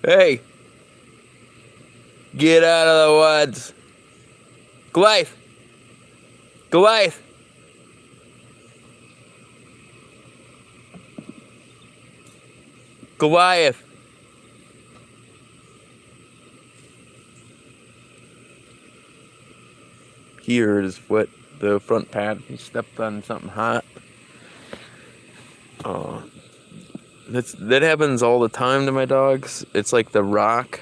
Hey, get out of the woods. Goliath. Goliath. Goliath. He hurt his foot, the front pad. He stepped on something hot. That happens all the time to my dogs. It's like the rock.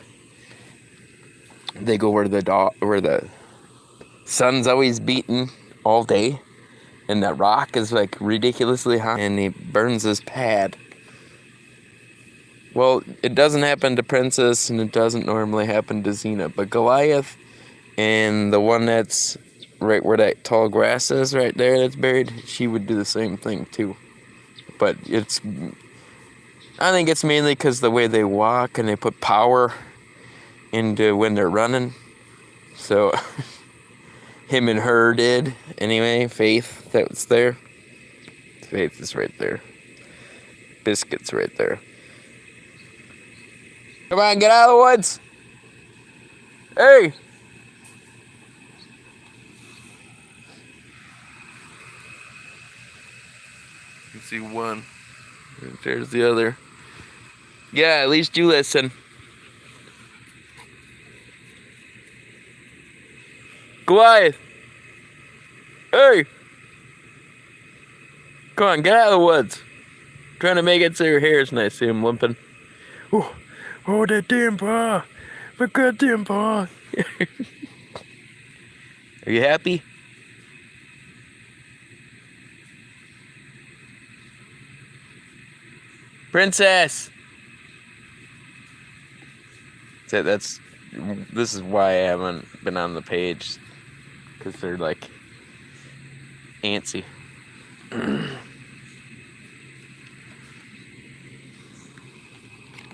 They go where the sun's always beating all day, and that rock is like ridiculously hot, and he burns his pad. Well, it doesn't happen to Princess, and it doesn't normally happen to Xena, but Goliath and the one that's right where that tall grass is right there that's buried, she would do the same thing too. But I think it's mainly because the way they walk and they put power into when they're running. So him and her did anyway. Faith, that's there. Faith is right there. Biscuit's right there. Come on, get out of the woods. Hey. You see one. There's the other. Yeah, at least you listen. Goliath. Hey. Come on, get out of the woods. I'm trying to make it so your hair is nice. See him limping. Oh, that damn paw. My goddamn paw. Are you happy? Princess. This is why I haven't been on the page, because they're like antsy.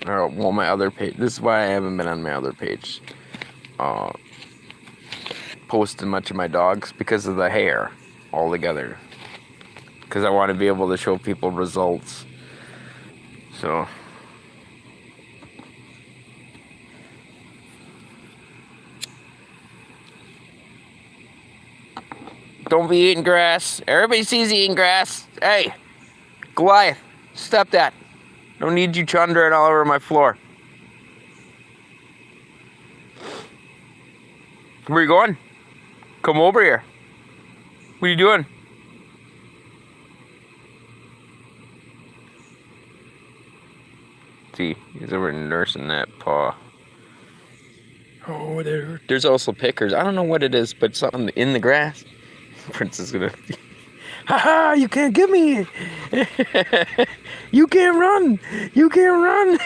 Well, my other page. This is why I haven't been on my other page. Posting much of my dogs because of the hair altogether. Because I want to be able to show people results. So. Don't be eating grass. Everybody sees you eating grass. Hey, Goliath, stop that. Don't need you chundering all over my floor. Where you going? Come over here. What are you doing? See, he's over nursing that paw. Oh, there's also pickers. I don't know what it is, but something in the grass. Prince is gonna. Ha! You can't get me. You can't run. You can't run.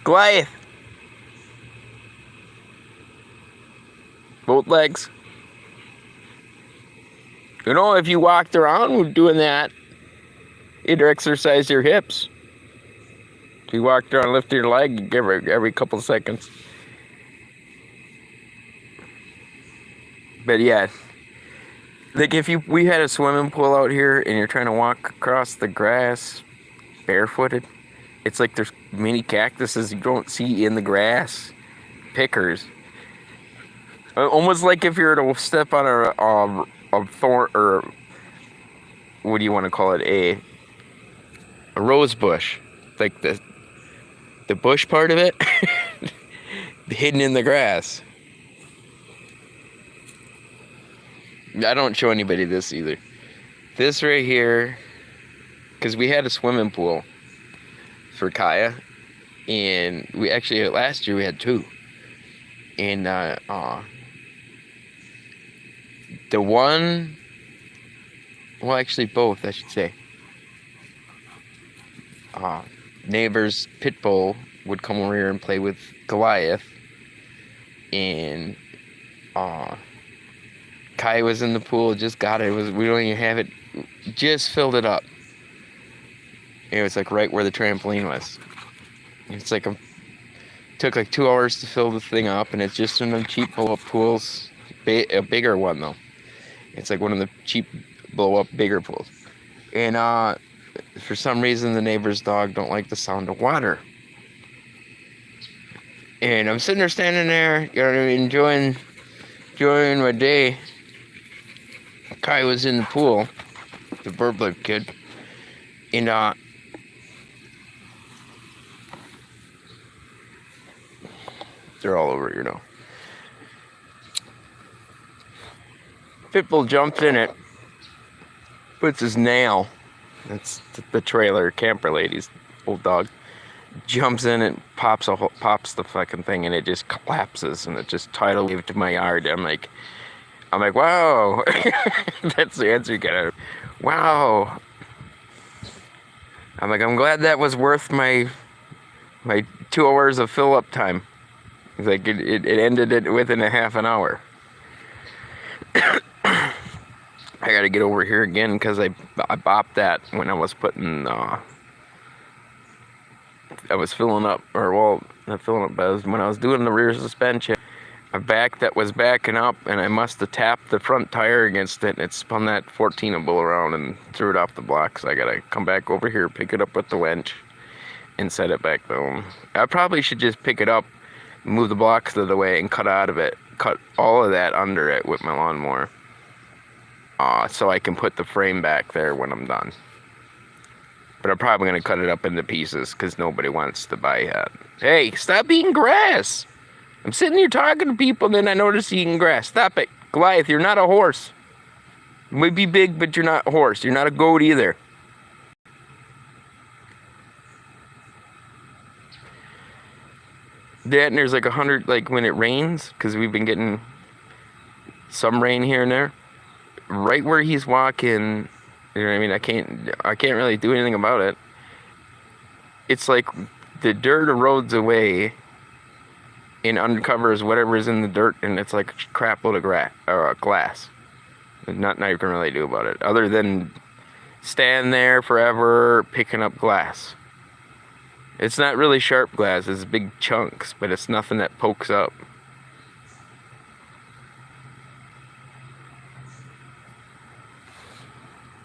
Goliath. Both legs. You know, if you walked around doing that, it'd exercise your hips. If you walked around lifting your leg every couple of seconds. But yeah, like if we had a swimming pool out here and you're trying to walk across the grass barefooted, it's like there's mini cactuses you don't see in the grass. Pickers. Almost like if you were to step on a thorn, or what do you want to call it, a rose bush, like the bush part of it hidden in the grass. I don't show anybody this either. This right here, because we had a swimming pool for Kaya, and we actually last year we had two, and the one, well, actually both, I should say. Neighbor's pit bull would come over here and play with Goliath, and Kai was in the pool, just got it. We don't even have it, just filled it up. It was like right where the trampoline was. It's like took like 2 hours to fill the thing up, and it's just one of the cheap pull-up pools. A bigger one though. It's like one of the cheap blow up bigger pools. And for some reason, the neighbor's dog don't like the sound of water. And I'm sitting there, standing there, you know what I mean, enjoying my day. Kai was in the pool, the Burbler kid, and they're all over, you know. Pitbull jumps in it, puts his nail, that's the trailer camper lady's old dog, jumps in and pops the fucking thing, and it just collapses, and it just tidal wave to my yard. I'm like, wow. That's the answer you get. Wow. I'm like, I'm glad that was worth my 2 hours of fill up time. It's like it ended it within a half an hour. I gotta get over here again because I bopped that when I was putting I was filling up, or well, not filling up, but when I was doing the rear suspension, a back that was backing up, and I must have tapped the front tire against it, and it spun that 14able around and threw it off the block. So I gotta come back over here, pick it up with the winch, and set it back down. I probably should just pick it up, move the blocks out of the way, and cut all of that under it with my lawnmower, so I can put the frame back there when I'm done. But I'm probably gonna cut it up into pieces because nobody wants to buy it. Hey, stop eating grass! I'm sitting here talking to people, and then I notice you eating grass. Stop it. Goliath, you're not a horse. You might be big, but you're not a horse. You're not a goat either. That, and there's like 100, like when it rains, because we've been getting some rain here and there. Right where he's walking, you know what I mean? I can't really do anything about it. It's like the dirt erodes away and uncovers whatever's in the dirt, and it's like a crap load of glass. There's nothing I can really do about it, other than stand there forever picking up glass. It's not really sharp glass, it's big chunks, but it's nothing that pokes up.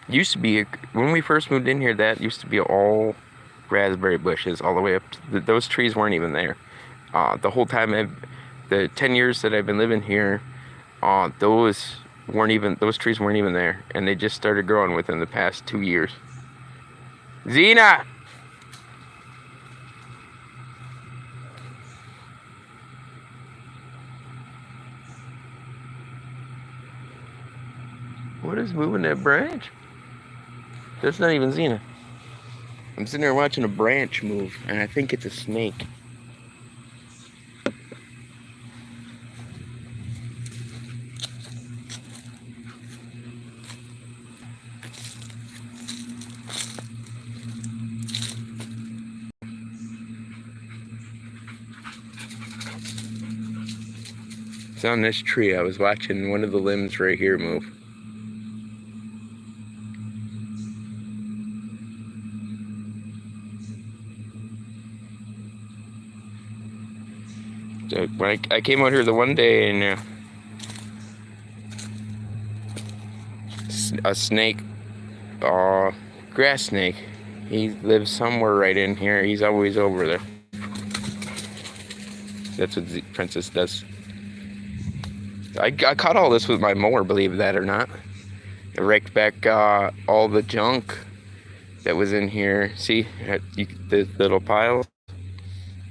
Used to be, when we first moved in here, that used to be all raspberry bushes all the way up. Those trees weren't even there. The whole time, the 10 years that I've been living here, those trees weren't even there, and they just started growing within the past 2 years. Xena! What is moving that branch? That's not even Xena. I'm sitting there watching a branch move, and I think it's a snake. It's on this tree. I was watching one of the limbs right here move. So when I came out here the one day, and a snake, grass snake, he lives somewhere right in here. He's always over there. That's what Princess does. I caught all this with my mower, believe that or not. I raked back all the junk that was in here. See, the little pile?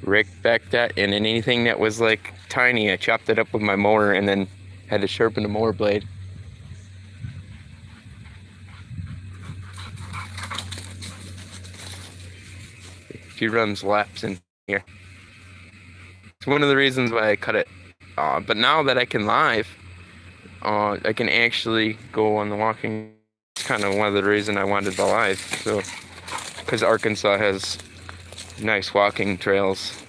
Raked back that, and then anything that was like tiny, I chopped it up with my mower and then had to sharpen the mower blade. She runs laps in here. It's one of the reasons why I cut it. But now that I can live, I can actually go on the walking. It's kind of one of the reasons I wanted the live. So, because Arkansas has nice walking trails,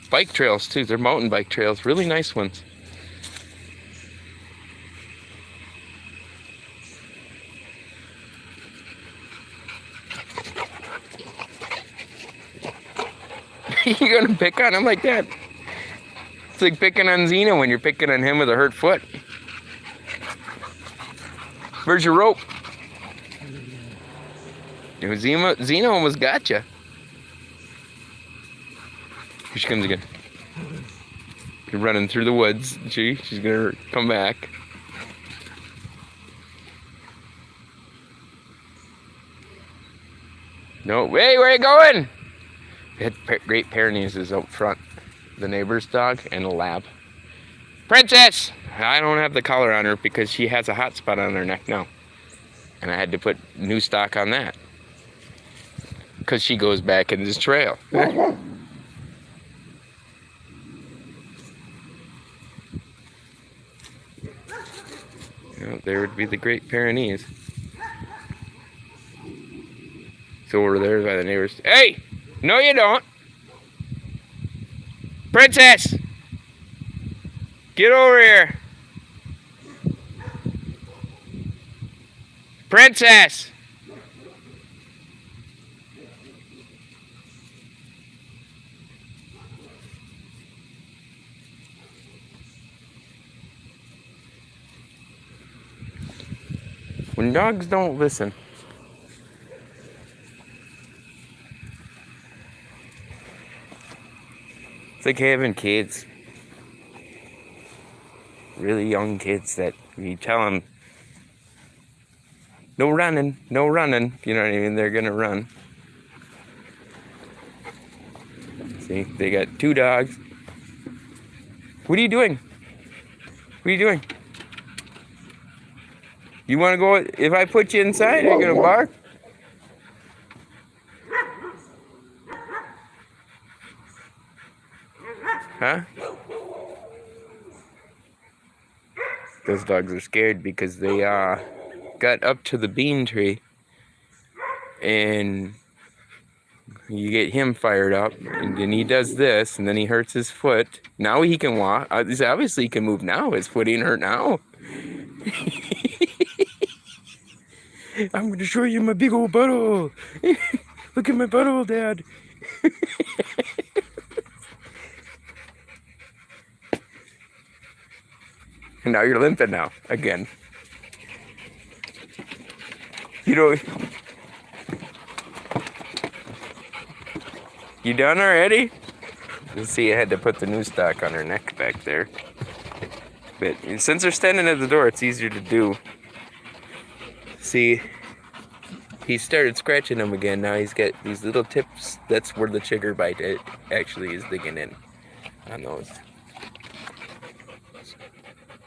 bike trails too. They're mountain bike trails, really nice ones. You're gonna pick on him like that? It's like picking on Xena when you're picking on him with a hurt foot. Where's your rope? Xena almost got you. Here she comes again. You're running through the woods. She's gonna come back. No, hey, where are you going? We had Great Pyrenees out front. The neighbor's dog and a lab. Princess! I don't have the collar on her because she has a hot spot on her neck now. And I had to put new stock on that. Because she goes back in this trail. Oh, there would be the Great Pyrenees. So we're there by the neighbors. Hey! No, you don't. Princess! Get over here. Princess! When dogs don't listen. It's like having kids. Really young kids that you tell them, no running, no running. You know what I mean? They're gonna run. See, they got 2 dogs. What are you doing? What are you doing? You wanna go, if I put you inside, are you gonna bark? Huh? Those dogs are scared because they got up to the bean tree and you get him fired up and then he does this and then he hurts his foot. Now he can walk. Obviously he can move now. His foot ain't hurt now. I'm going to show you my big old butthole. Look at my butthole, Dad. And now you're limping now, again. You know, you done already? You see, I had to put the new stock on her neck back there. But since they're standing at the door, it's easier to do. See, he started scratching them again. Now he's got these little tips. That's where the trigger bite actually is digging in on those.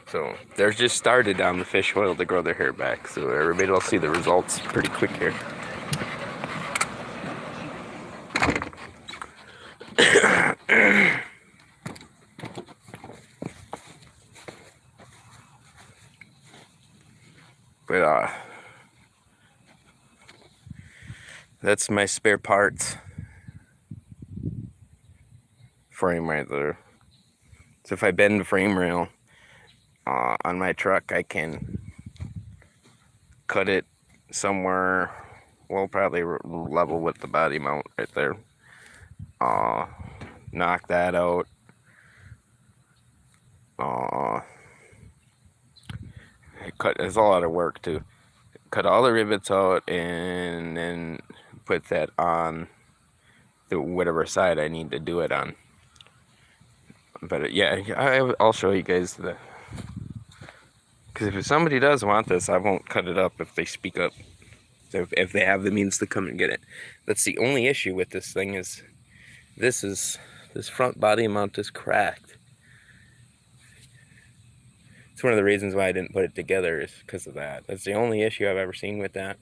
So they're just started on the fish oil to grow their hair back. So everybody will see the results pretty quick here. But that's my spare parts frame right there. So if I bend the frame rail on my truck, I can cut it somewhere, well, probably level with the body mount right there. Knock that out. It's a lot of work to cut all the rivets out and then put that on the whatever side I need to do it on. But yeah, I'll show you guys because if somebody does want this, I won't cut it up if they speak up. So if they have the means to come and get it. That's the only issue with this thing is this front body mount is cracked. It's one of the reasons why I didn't put it together is because of that. That's the only issue I've ever seen with that.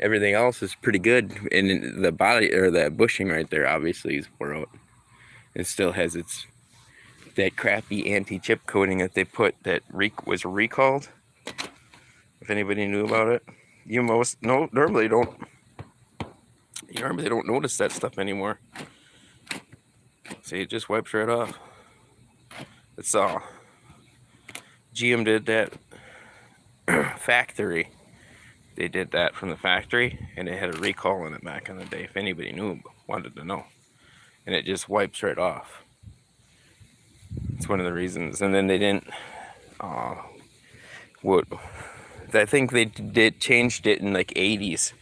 Everything else is pretty good, and the body or the bushing right there obviously is wore out. It still has that crappy anti-chip coating that they put that was recalled. If anybody knew about it, you normally don't notice that stuff anymore. See, it just wipes right off. It's all. GM did that factory. They did that from the factory, and it had a recall in it back in the day. If anybody wanted to know, and it just wipes right off. It's one of the reasons. And then they didn't. I think they changed it in like 80s.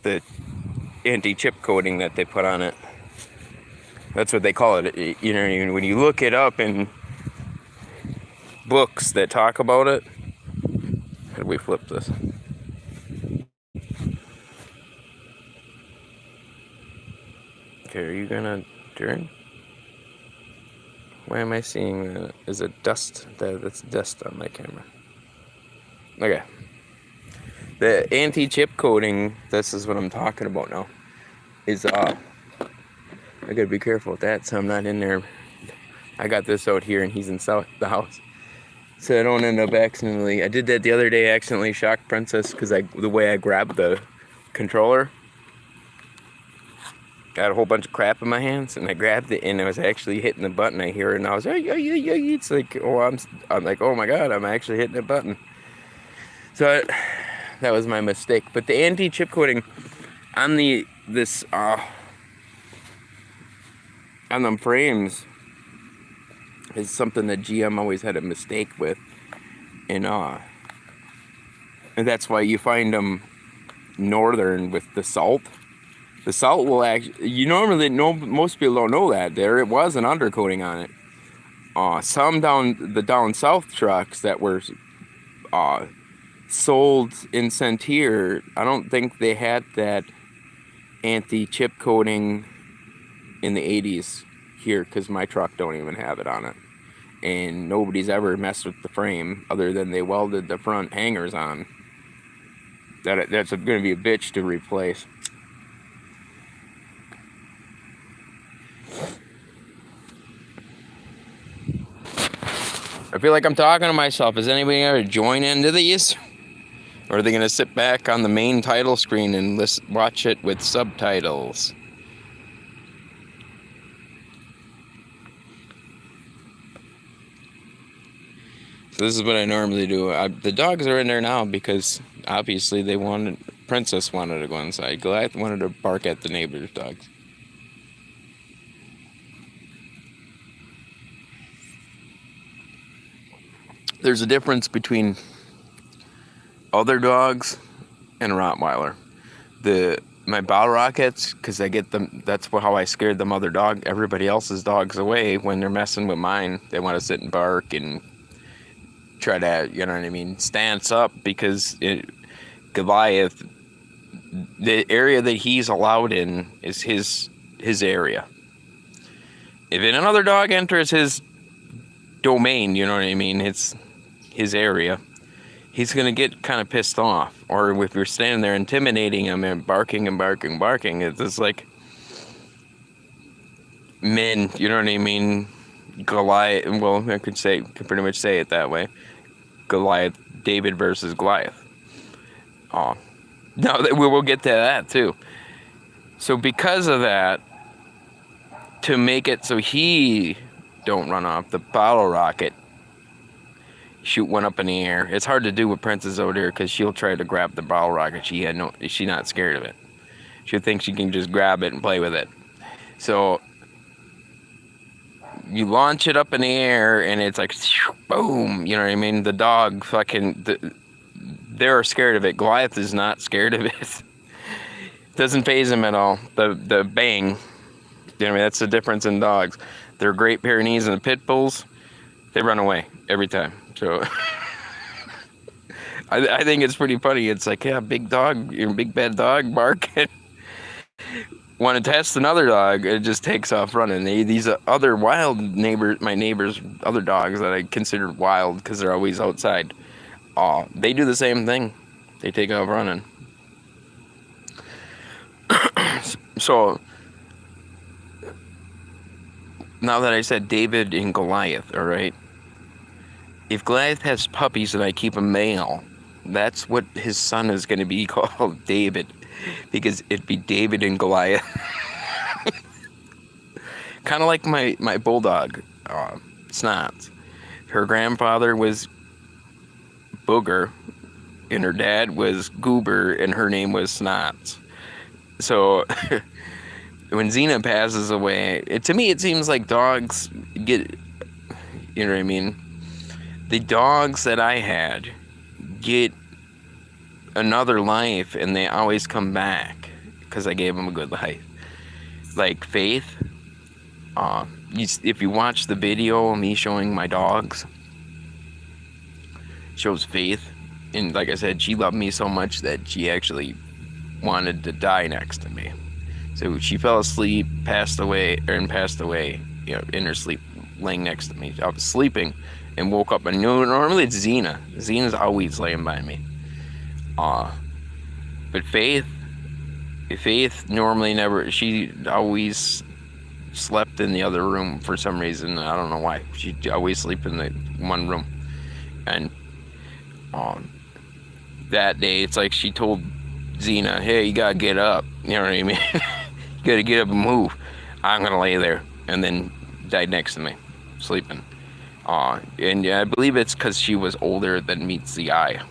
The anti-chip coating that they put on it. That's what they call it. You know, when you look it up in books that talk about it. How do we flip this? Okay, are you gonna turn? Why am I seeing that? Is it dust? That's dust on my camera. Okay. The anti-chip coating, this is what I'm talking about now, is I gotta be careful with that so I'm not in there. I got this out here and he's in the house. So I don't end up accidentally, I did that the other day, accidentally shocked Princess because the way I grabbed the controller. Got a whole bunch of crap in my hands and I grabbed it and I was actually hitting the button. I hear it and I was like, it's like, oh, I'm like, oh my God, I'm actually hitting the button. So that was my mistake. But the anti-chip coating on on them frames is something that GM always had a mistake with, and that's why you find them northern with the salt. The salt will actually, most people don't know that it was an undercoating on it. Some down south trucks that were sold and sent here, I don't think they had that anti-chip coating in the 80s here, because my truck don't even have it on it. And nobody's ever messed with the frame other than they welded the front hangers on. That's going to be a bitch to replace. I feel like I'm talking to myself. Is anybody going to join into these? Or are they going to sit back on the main title screen and watch it with subtitles? So this is what I normally do. The dogs are in there now because obviously Princess wanted to go inside. Goliath wanted to bark at the neighbor's dogs. There's a difference between other dogs and Rottweiler. My Bottle Rockets, because I get them, that's how I scared the mother dog, everybody else's dogs away when they're messing with mine. They want to sit and bark and try to, you know what I mean, stance up, because Goliath, the area that he's allowed in is his area. If another dog enters his domain, you know what I mean, it's his area, he's going to get kind of pissed off. Or if you're standing there intimidating him and barking, it's just like men, you know what I mean? Goliath, well, I could pretty much say it that way. Goliath, David versus Goliath. No, we'll get to that too. So because of that, to make it so he don't run off, the Bottle Rocket, shoot one up in the air. It's hard to do with Princess out here because she'll try to grab the Bottle Rocket. She's not scared of it. She thinks she can just grab it and play with it. So you launch it up in the air and it's like boom, you know what I mean? The dog they're scared of it. Goliath is not scared of it. Doesn't faze him at all. The bang, you know what I mean? That's the difference in dogs. They're Great Pyrenees and the Pit Bulls, they run away every time. So I think it's pretty funny. It's like, yeah, big dog, big bad dog barking. Want to test another dog, it just takes off running. These other wild neighbors, my neighbors, other dogs that I consider wild because they're always outside, they do the same thing. They take off running. So now that I said David and Goliath, all right, if Goliath has puppies and I keep a male, that's what his son is going to be called, David, because it'd be David and Goliath. Kind of like my bulldog, Snots. Her grandfather was Booger, and her dad was Goober, and her name was Snots. So when Xena passes away, to me it seems like dogs get, you know what I mean? The dogs that I had get another life, and they always come back because I gave them a good life. Like Faith, if you watch the video of me showing my dogs, shows Faith, and like I said, she loved me so much that she actually wanted to die next to me. So she fell asleep, passed away, you know, in her sleep, laying next to me. I was sleeping and woke up, and normally it's Xena. Xena's always laying by me. But Faith normally never, she always slept in the other room for some reason. I don't know why. She'd always sleep in the one room. And that day, it's like she told Xena, hey, you gotta get up. You know what I mean? You gotta get up and move. I'm gonna lay there. And then died next to me, sleeping. And I believe it's because she was older than meets the eye.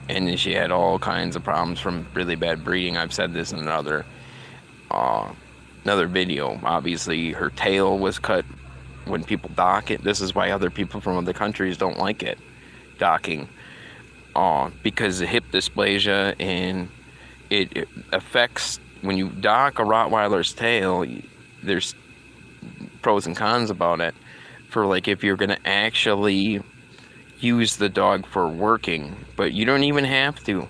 And she had all kinds of problems from really bad breeding. I've said this in another video. Obviously, her tail was cut when people dock it. This is why other people from other countries don't like it, docking. Because of hip dysplasia, and it affects, when you dock a Rottweiler's tail, there's pros and cons about it. For like, if you're gonna actually use the dog for working, but you don't even have to.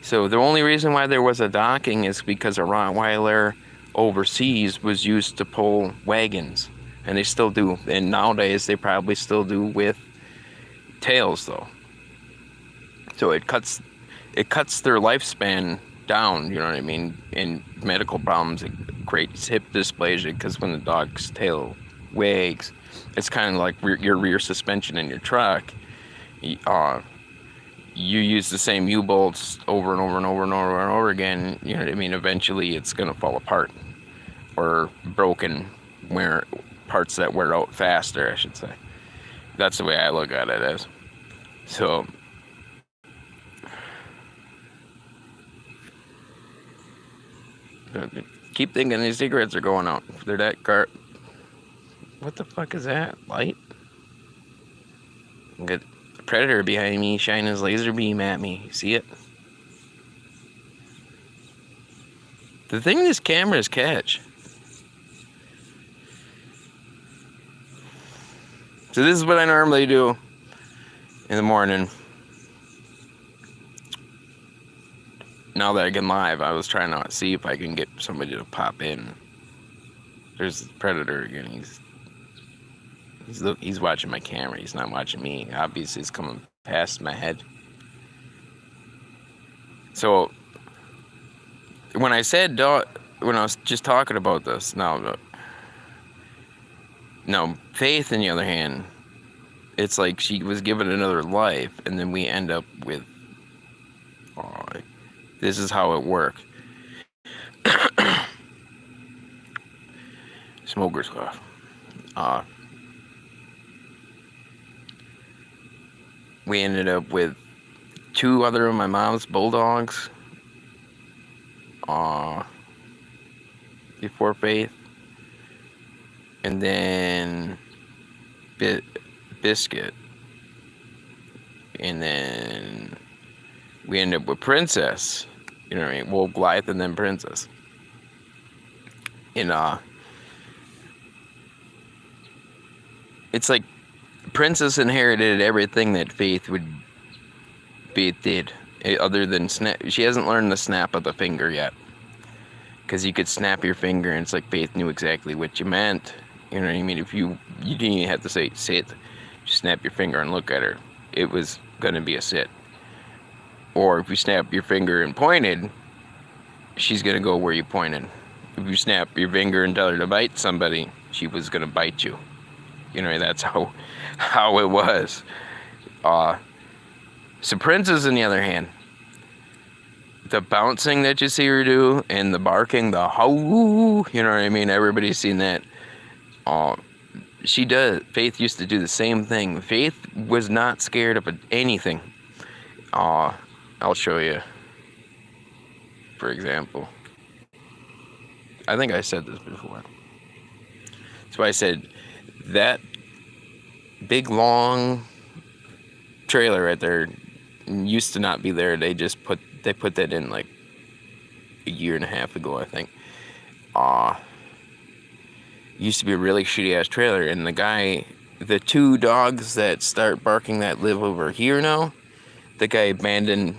So the only reason why there was a docking is because a Rottweiler overseas was used to pull wagons, and they still do. And nowadays they probably still do with tails though. So it cuts their lifespan down, you know what I mean? And medical problems, it creates hip dysplasia, because when the dog's tail wags, it's kind of like your rear suspension in your truck. You use the same U-bolts over and over and over and over and over again, you know what I mean? Eventually it's going to fall apart, or broken, where parts that wear out faster, I should say. That's the way I look at it as. So keep thinking these cigarettes are going out. They're that what the fuck is that? Light? Got a predator behind me shining his laser beam at me. See it? The thing this cameras catch. So this is what I normally do in the morning. Now that I can live, I was trying to see if I can get somebody to pop in. There's the predator again. He's watching my camera. He's not watching me. Obviously, he's coming past my head. So when I said when I was just talking about this, now Faith, on the other hand, it's like she was given another life, and then we end up with. This is how it worked. Smoker's cough. We ended up with 2 other of my mom's bulldogs. Before Faith. And then Biscuit. And then we ended up with Princess. You know what I mean? Well, Goliath and then Princess. And it's like Princess inherited everything that Faith did, other than snap. She hasn't learned the snap of the finger yet, because you could snap your finger, and it's like Faith knew exactly what you meant. You know what I mean? If you didn't even have to say sit, just snap your finger and look at her. It was gonna be a sit. Or if you snap your finger and pointed, she's gonna go where you pointed. If you snap your finger and tell her to bite somebody, she was gonna bite you. You know, that's how it was. So Princess, on the other hand, the bouncing that you see her do, and the barking, the how, you know what I mean? Everybody's seen that. She does. Faith used to do the same thing. Faith was not scared of anything. I'll show you. For example, I think I said this before. So I said that big long trailer right there used to not be there. They put that in like a year and a half ago, I think. Used to be a really shitty ass trailer, and the two dogs that start barking that live over here now, the guy abandoned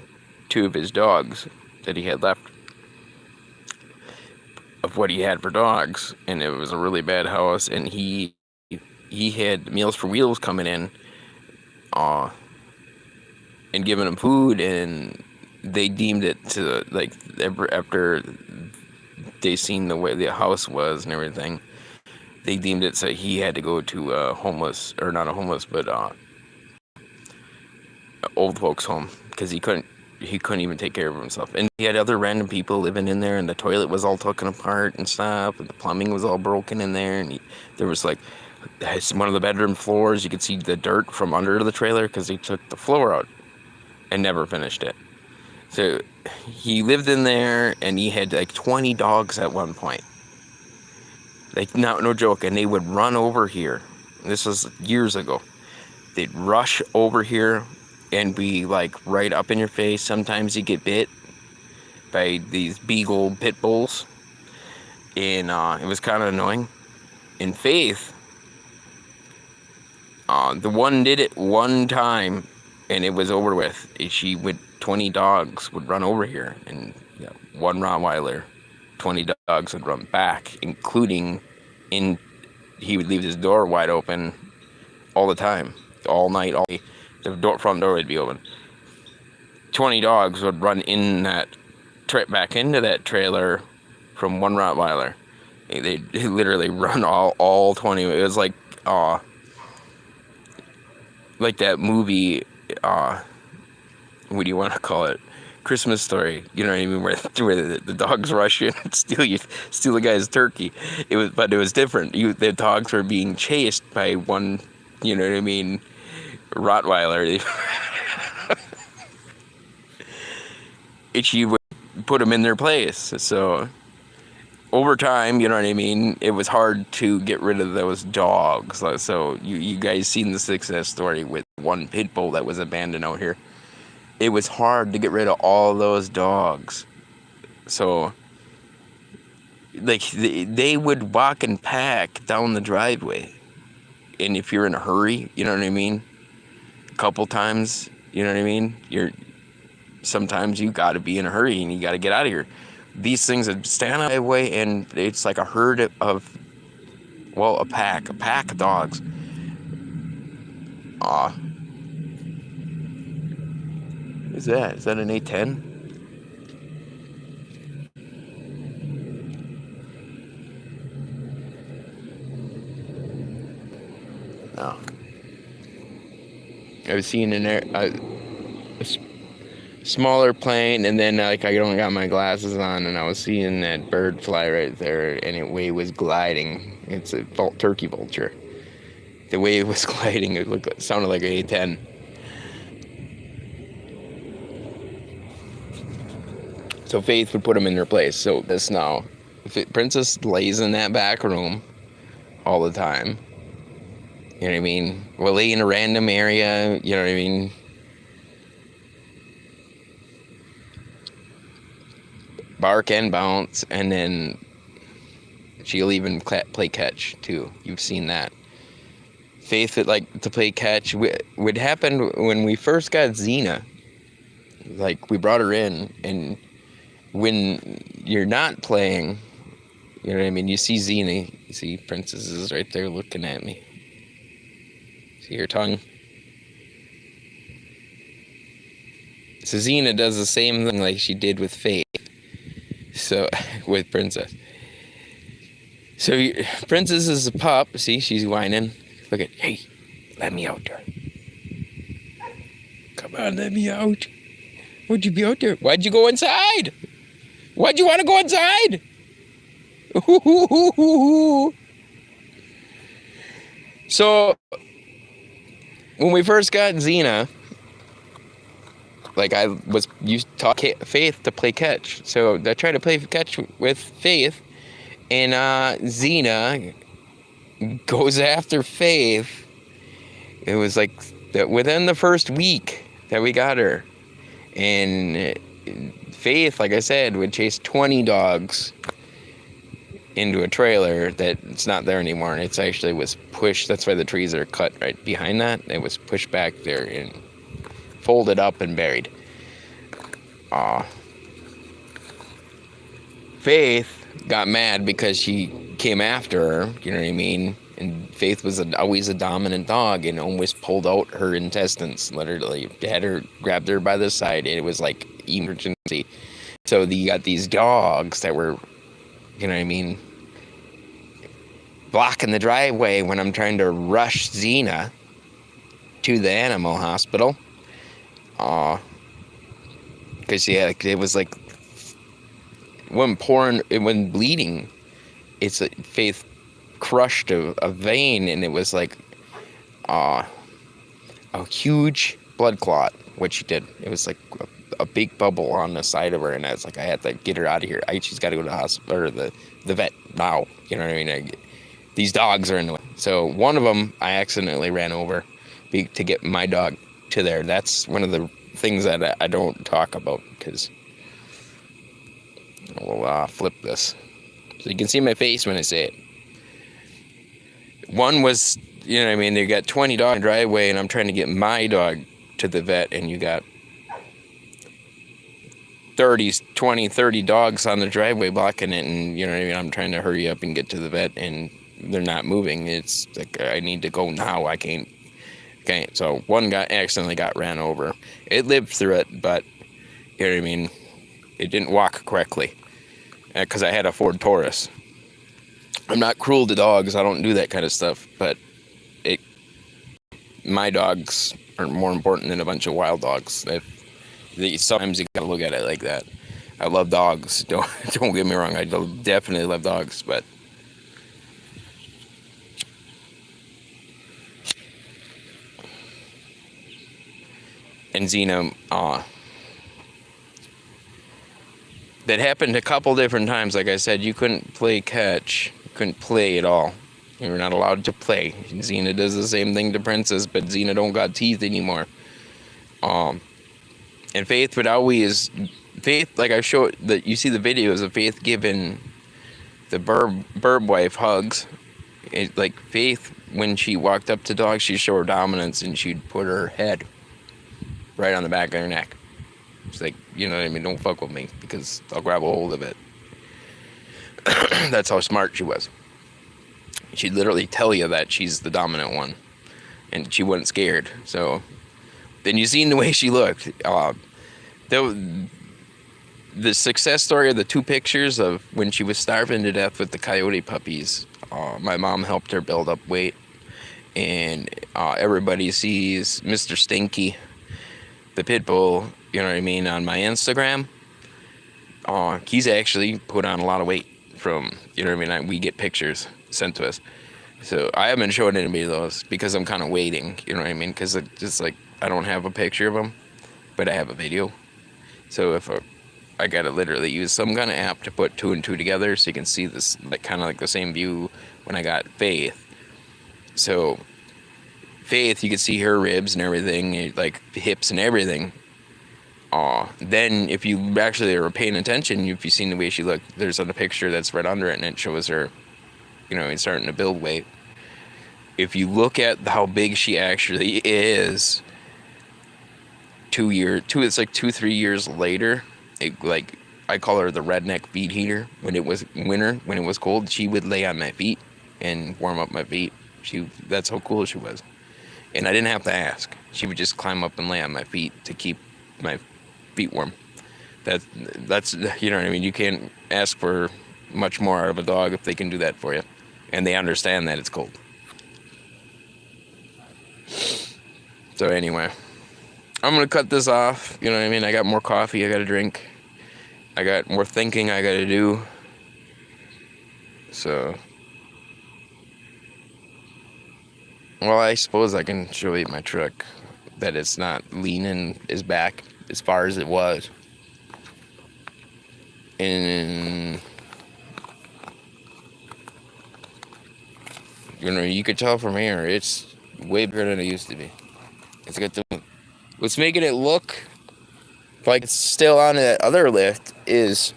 two of his dogs that he had left of what he had for dogs, and it was a really bad house, and he had Meals for Wheels coming in and giving him food, and they deemed it to, like, after they seen the way the house was and everything, they deemed it so he had to go to a homeless, or not a homeless, but old folks home, because he couldn't even take care of himself. And he had other random people living in there, and the toilet was all taken apart and stuff, and the plumbing was all broken in there, and there was like one of the bedroom floors, you could see the dirt from under the trailer because he took the floor out and never finished it. So he lived in there, and he had like 20 dogs at one point. Like, no joke. And they would run over here. This was years ago. They'd rush over here and be like right up in your face. Sometimes you get bit by these beagle pit bulls, and it was kind of annoying. In Faith, the one did it one time, and it was over with. 20 dogs would run over here, and one Rottweiler, 20 dogs would run back, including he would leave his door wide open all the time, all night. The front door would be open. 20 dogs would run in that trip back into that trailer from one Rottweiler. They literally run all 20. It was like that movie, what do you want to call it? Christmas Story, you know what I mean, where the dogs rush in and steal the guy's turkey. But it was different. The dogs were being chased by one, you know what I mean, Rottweiler. And she would put them in their place. So over time, you know what I mean, it was hard to get rid of those dogs. So you guys seen the success story with one pit bull that was abandoned out here. It was hard to get rid of all those dogs. So, like, they would walk and pack down the driveway. And if you're in a hurry, you know what I mean? A couple times, you know what I mean? Sometimes you got to be in a hurry and you got to get out of here. These things would stand on the driveway, and it's like a herd of, a pack of dogs. Is that an A10? No. I was seeing a smaller plane, and then I only got my glasses on, and I was seeing that bird fly right there, and it was gliding. It's a turkey vulture. The way it was gliding, it sounded like an A10. So Faith would put them in their place. So this now, Princess lays in that back room all the time. You know what I mean? We'll lay in a random area. You know what I mean? Bark and bounce, and then she'll even play catch too. You've seen that. Faith would like to play catch. Would happen when we first got Xena. Like, we brought her in, and when you're not playing, you know what I mean, you see Xena, you see Princess is right there looking at me. See her tongue? So Xena does the same thing like she did with Faith. So, with Princess. So, Princess is a pup. See, she's whining. Look at, hey, let me out there. Come on, let me out. Why'd you be out there? Why'd you go inside? Why'd you want to go inside? So, when we first got Xena, like, I was used to taught Faith to play catch. So I tried to play catch with Faith, and Xena goes after Faith. It was like within the first week that we got her, And Faith, like I said, would chase 20 dogs into a trailer that's not there anymore. And it's actually was pushed. That's why the trees are cut right behind that. It was pushed back there and folded up and buried. Faith got mad because she came after her, you know what I mean? And Faith was always a dominant dog and almost pulled out her intestines, literally. Had her, grabbed her by the side, and it was like emergency. So you got these dogs that were, you know what I mean, blocking the driveway when I'm trying to rush Xena to the animal hospital. Because it was like, when pouring, when bleeding, it's Faith crushed a vein, and it was like a huge blood clot. What she did, it was like a big bubble on the side of her, and I was like, I had to get her out of here. She's got to go to the hospital or the vet now. You know what I mean? These dogs are in the way. So one of them I accidentally ran over to get my dog to there. That's one of the things that I don't talk about, because we'll flip this so you can see my face when I say it. One was, you know what I mean, they got 20 dogs in the driveway, and I'm trying to get my dog to the vet, and you got 30 dogs on the driveway blocking it, and you know what I mean, I'm trying to hurry up and get to the vet, and they're not moving. It's like, I need to go now. I can't. Okay, so one guy accidentally got ran over. It lived through it, but you know what I mean, it didn't walk correctly because I had a Ford Taurus. I'm not cruel to dogs. I don't do that kind of stuff, but my dogs are more important than a bunch of wild dogs. Sometimes you gotta look at it like that. I love dogs. Don't get me wrong. I definitely love dogs, but and Xena, that happened a couple different times. Like I said, you couldn't play catch. You couldn't play at all. You were not allowed to play. Xena does the same thing to Princess, but Xena don't got teeth anymore. And Faith would always, like I showed, that you see the videos of Faith giving the burb wife hugs. Like Faith, when she walked up to dogs, she'd show her dominance, and she'd put her head right on the back of her neck. It's like, you know what I mean, don't fuck with me, because I'll grab a hold of it. That's how smart she was. She'd literally tell you that she's the dominant one, and she wasn't scared. So then you seen the way she looked. The success story of the 2 pictures of when she was starving to death with the coyote puppies. My mom helped her build up weight, and everybody sees Mr. Stinky, the pit bull, you know what I mean, on my Instagram. He's actually put on a lot of weight from, you know what I mean, we get pictures sent to us. So I haven't shown anybody those because I'm kind of waiting, you know what I mean, because it's just like, I don't have a picture of him, but I have a video. So if I gotta literally use some kind of app to put 2 and 2 together so you can see this, like kind of like the same view when I got Faith. So Faith, you can see her ribs and everything, like hips and everything. Then if you actually are paying attention, if you've seen the way she looked, there's a picture that's right under it, and it shows her, you know, starting to build weight. If you look at how big she actually is, 3 years later, like, I call her the redneck feet heater. When it was winter, when it was cold, she would lay on my feet and warm up my feet. That's how cool she was. And I didn't have to ask. She would just climb up and lay on my feet to keep my feet warm. That's you know what I mean, you can't ask for much more out of a dog if they can do that for you, and they understand that it's cold. So anyway, I'm gonna cut this off, you know what I mean. I got more coffee I gotta drink, I got more thinking I gotta do. So, well, I suppose I can show you my truck, that it's not leaning as back as far as it was. And you know, you could tell from here, it's way bigger than it used to be. It's got what's making it look like it's still on that other lift is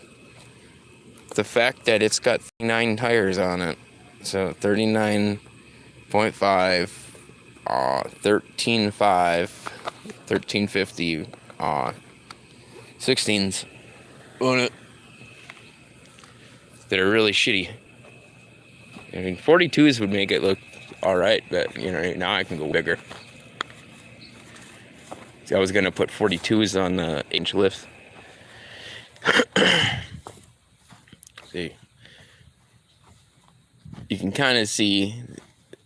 the fact that it's got 9 tires on it. So 39.5, 13.5, 1350, 16s on it that are really shitty. I mean, 42s would make it look alright, but you know, now I can go bigger. See, I was gonna put 42s on the 8-inch lifts. See, you can kind of see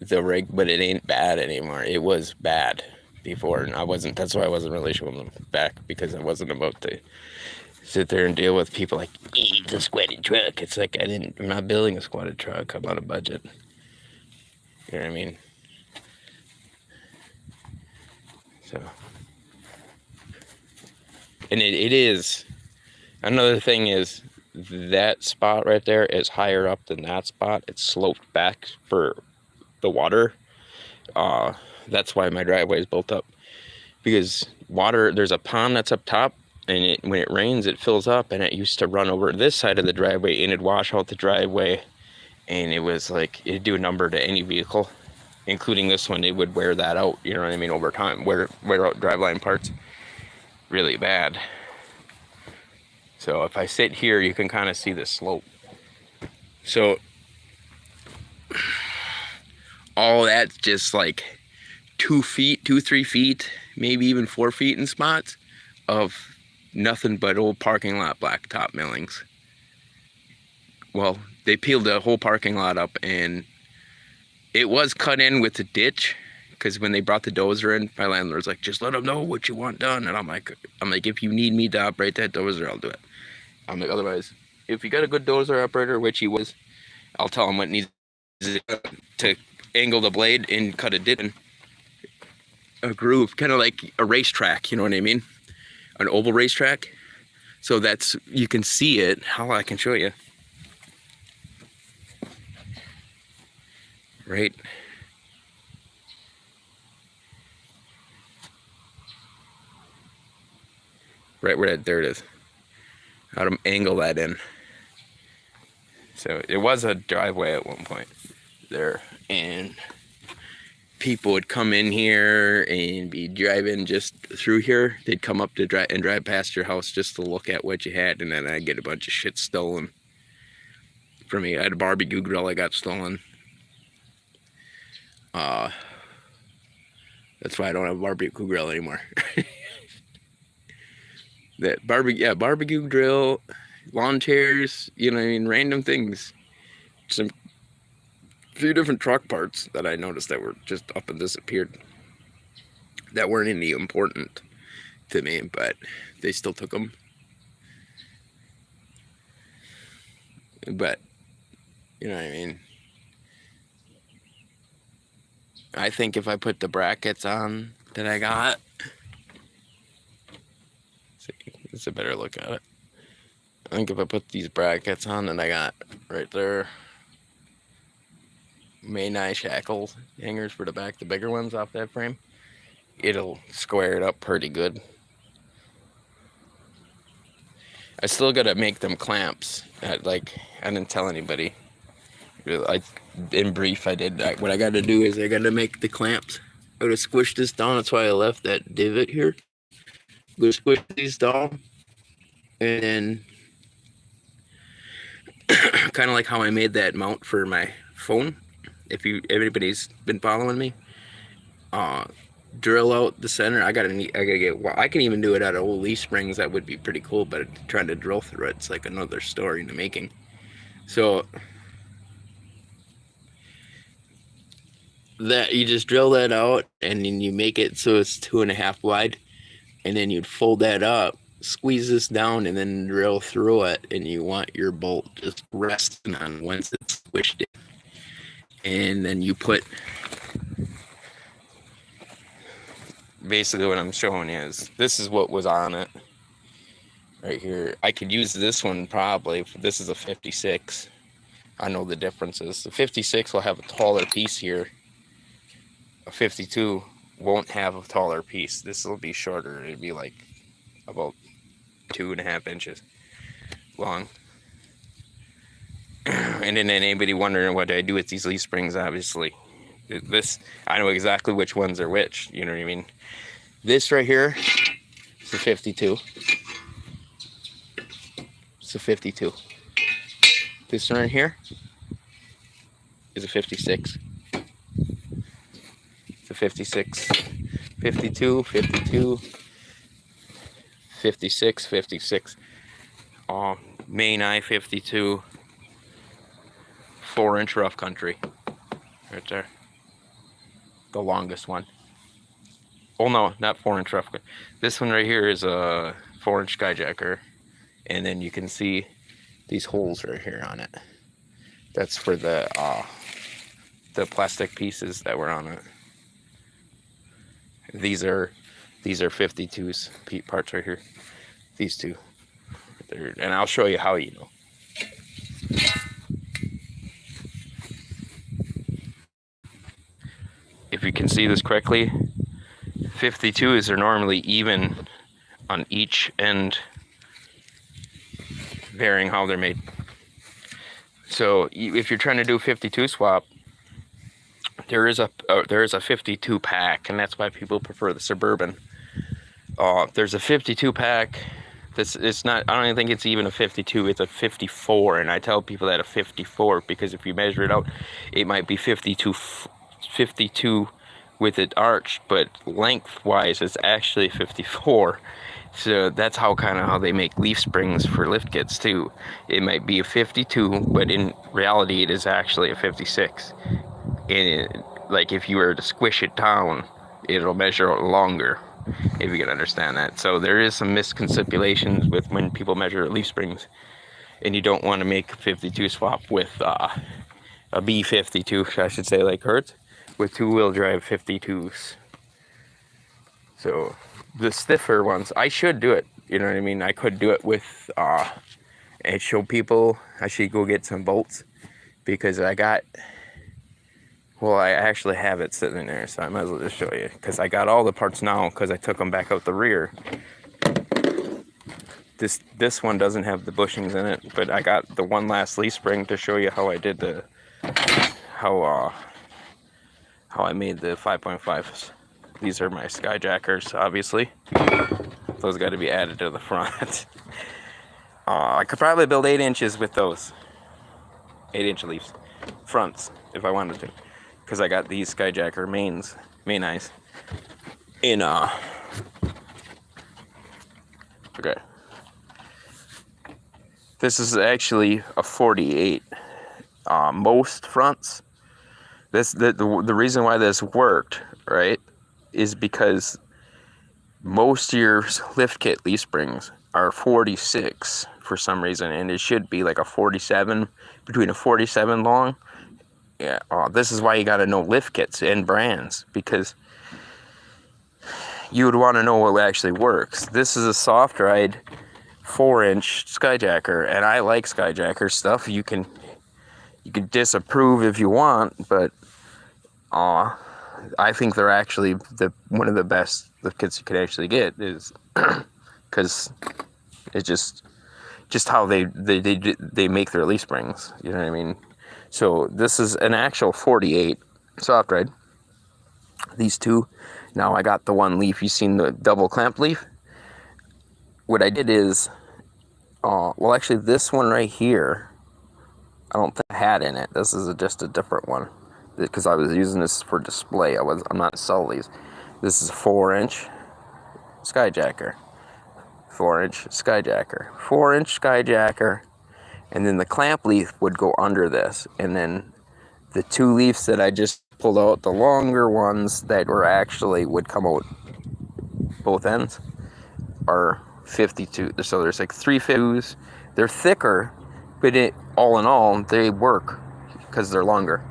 the rig, but it ain't bad anymore. It was bad before, and that's why I wasn't really showing them back, because I wasn't about to sit there and deal with people like, it's a squatted truck. It's like, I'm not building a squatted truck. I'm on a budget. You know what I mean? So, and it is, another thing is, that spot right there is higher up than that spot. It's sloped back for the water. That's why my driveway is built up, because water, there's a pond that's up top, and when it rains it fills up, and it used to run over this side of the driveway and it'd wash out the driveway, and it was like, it'd do a number to any vehicle, including this one. It would wear that out, you know what I mean, over time, wear out driveline parts really bad. So if I sit here, you can kind of see the slope. So all that's just like 2 feet, 3 feet, maybe even 4 feet in spots of nothing but old parking lot blacktop millings. Well, they peeled the whole parking lot up, and it was cut in with a ditch, because when they brought the dozer in, my landlord's like, just let them know what you want done. And I'm like, if you need me to operate that dozer, I'll do it. I'm like, otherwise, if you got a good dozer operator, which he was, I'll tell him what needs to angle the blade and cut a dip in a groove, kind of like a racetrack, you know what I mean? An oval racetrack. So that's, you can see it. How I can show you. Right. Right where there it is. How to angle that in. So it was a driveway at one point there, and people would come in here and be driving just through here. They'd come up to drive past your house just to look at what you had, and then I'd get a bunch of shit stolen from me. I had a barbecue grill that got stolen. That's why I don't have a barbecue grill anymore. That barbecue grill, lawn chairs, you know what I mean, random things. Some few different truck parts that I noticed that were just up and disappeared, that weren't any important to me, but they still took them. But you know what I mean, I think if I put the brackets on that I got, it's a better look at it. I think if I put these brackets on that I got right there, May-Nye shackle hangers for the back, the bigger ones off that frame, it'll square it up pretty good. I still gotta make them clamps. I didn't tell anybody. In brief, I did. What I gotta do is I gotta make the clamps. I gotta squish this down. That's why I left that divot here. I'm gonna squish these down, and then kind of like how I made that mount for my phone. If everybody's been following me, drill out the center. I gotta get. Well, I can even do it out of old leaf springs. That would be pretty cool. But trying to drill through it's like another story in the making. So that you just drill that out, and then you make it so it's 2.5 wide, and then you'd fold that up, squeeze this down, and then drill through it, and you want your bolt just resting on once it's squished in. And then you put, basically what I'm showing is, this is what was on it right here. I could use this one probably. This is a 56. I know the differences. The 56 will have a taller piece here. A 52 won't have a taller piece. This will be shorter. It'd be like about 2.5 inches long. And then anybody wondering what I do with these leaf springs, obviously, this, I know exactly which ones are which, you know what I mean? This right here is a 52. It's a 52. This one right here is a 56. It's a 56. 52, 52, 56, 56. Main eye 52. 4-inch rough country. Right there. The longest one. Oh no, not 4-inch rough country. This one right here is a 4-inch skyjacker. And then you can see these holes right here on it. That's for the plastic pieces that were on it. These are 52s parts right here. These two. And I'll show you how, you know. If you can see this correctly, 52s are normally even on each end, varying how they're made. So if you're trying to do a 52 swap, there is a 52 pack, and that's why people prefer the Suburban. There's a 52 pack. It's not. I don't even think it's even a 52. It's a 54, and I tell people that a 54 because if you measure it out, it might be 52 with it arched, but lengthwise it's actually 54. So that's how they make leaf springs for lift kits too. It might be a 52, but in reality it is actually a 56. And like if you were to squish it down, it'll measure longer, if you can understand that. So there is some misconceptions with when people measure leaf springs, and you don't want to make a 52 swap with a B52, I should say, like Hertz, with 2-wheel drive 52s. So the stiffer ones, I should do it, you know what I mean? I could do it with and show people. I should go get some bolts because I actually have it sitting there, so I might as well just show you, because I got all the parts now because I took them back out the rear. This one doesn't have the bushings in it, but I got the one last leaf spring to show you how I did how I made the 5.5s. These are my skyjackers, obviously. Those got to be added to the front. I could probably build 8 inches with those. 8-inch leaves. Fronts, if I wanted to. Because I got these skyjacker main eyes. Okay. This is actually a 48. Most fronts. The reason why this worked, right, is because most of your lift kit leaf springs are 46 for some reason, and it should be like a 47, between a 47 long. Yeah, this is why you got to know lift kits and brands, because you would want to know what actually works. This is a soft ride 4-inch skyjacker, and I like skyjacker stuff. You can disapprove if you want, but I think they're actually one of the best lift kits you could actually get, is because it's just how they make their leaf springs. You know what I mean? So this is an actual 48 soft ride. These two. Now I got the one leaf. You seen the double clamp leaf? What I did is, well, actually this one right here, I don't think I had in it. This is just a different one, because I was using this for display. I'm not selling these. This is a 4-inch skyjacker. 4-inch skyjacker. 4-inch skyjacker. And then the clamp leaf would go under this. And then the 2 leaves that I just pulled out, the longer ones that would come out both ends, are 52. So there's like 3 52s. They're thicker, but all in all, they work because they're longer.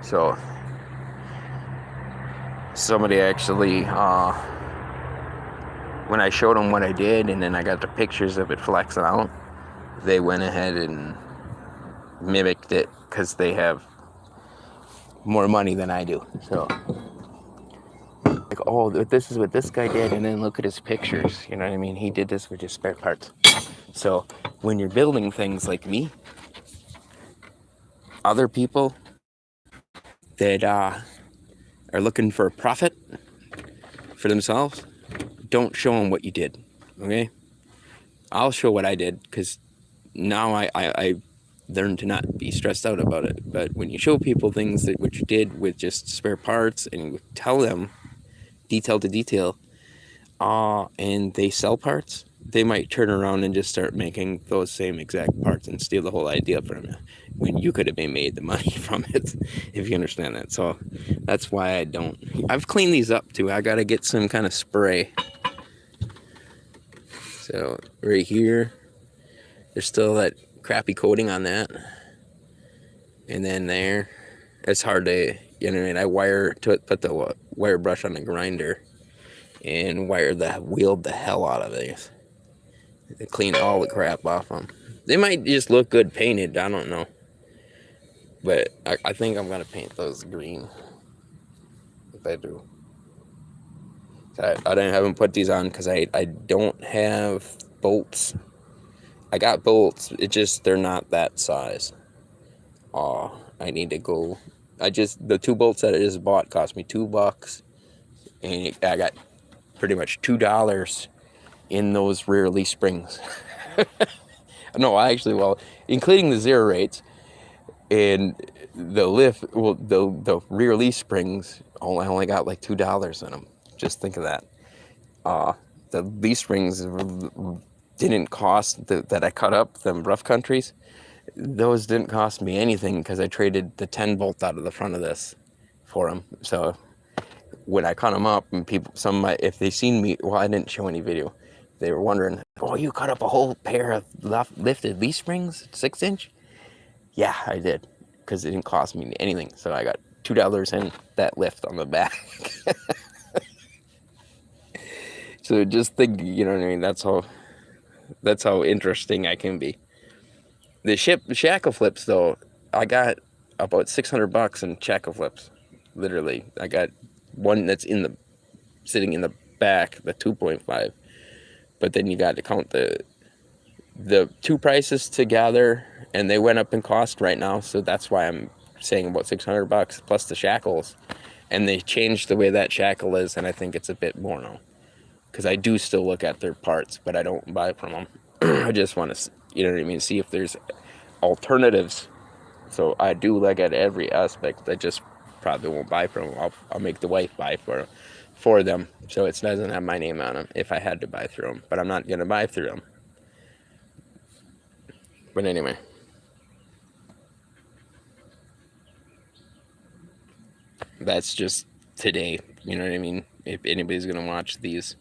So somebody actually, when I showed them what I did, and then I got the pictures of it flexing out, they went ahead and mimicked it because they have more money than I do. So like oh, this is what this guy did, and then look at his pictures. You know what I mean? He did this with just spare parts. So when you're building things like me, other people that are looking for a profit for themselves, don't show them what you did, okay? I'll show what I did, because now I learned to not be stressed out about it. But when you show people things that what you did with just spare parts, and you tell them detail to detail, and they sell parts, they might turn around and just start making those same exact parts and steal the whole idea from you, when you could have been made the money from it, if you understand that. So that's why I don't. I've cleaned these up too. I gotta get some kind of spray. So right here, there's still that crappy coating on that, and then there, it's hard to, you know, and I put the wire brush on the grinder and wheeled the hell out of these. They clean all the crap off them. They might just look good painted, I don't know. But I think I'm gonna paint those green, if I do. I haven't put these on because I don't have bolts. I got bolts, they're not that size. I need to go. The 2 bolts that I just bought cost me $2, and I got pretty much $2 in those rear leaf springs. No, including the zero rates and the lift, the rear leaf springs, I only got like $2 in them. Just think of that. The leaf springs didn't cost, that I cut up, them rough countries, those didn't cost me anything, because I traded the 10 bolt out of the front of this for them. So when I cut them up, and if they seen me, well, I didn't show any video, they were wondering, oh, you cut up a whole pair of lifted leaf springs, 6-inch? Yeah, I did, because it didn't cost me anything. So I got $2 in that lift on the back. So just think, you know what I mean? That's how interesting I can be. The shackle flips, though, I got about $600 in shackle flips. Literally, I got one that's sitting in the back, the 2.5. But then you got to count the 2 prices together, and they went up in cost right now. So that's why I'm saying about $600 plus the shackles. And they changed the way that shackle is, and I think it's a bit more now. Because I do still look at their parts, but I don't buy from them. I just want to, you know what I mean, see if there's alternatives. So I do look at every aspect. I just probably won't buy from them. I'll make the wife buy for them, so it doesn't have my name on them if I had to buy through them. But I'm not going to buy through them. But anyway. That's just today, you know what I mean? If anybody's going to watch these.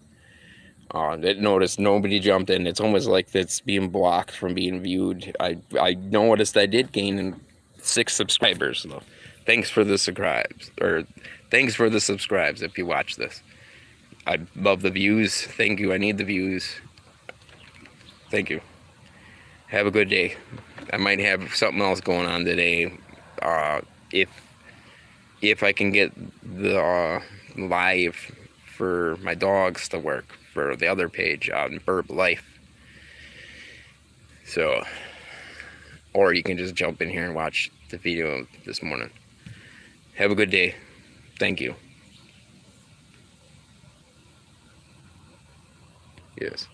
Notice nobody jumped in. It's almost like it's being blocked from being viewed. I noticed I did gain 6 subscribers. So thanks for the subscribes, if you watch this. I love the views. Thank you. I need the views. Thank you. Have a good day. I might have something else going on today. If I can get the live for my dogs to work for the other page on Burb Life. So, or you can just jump in here and watch the video this morning. Have a good day. Thank you. Yes.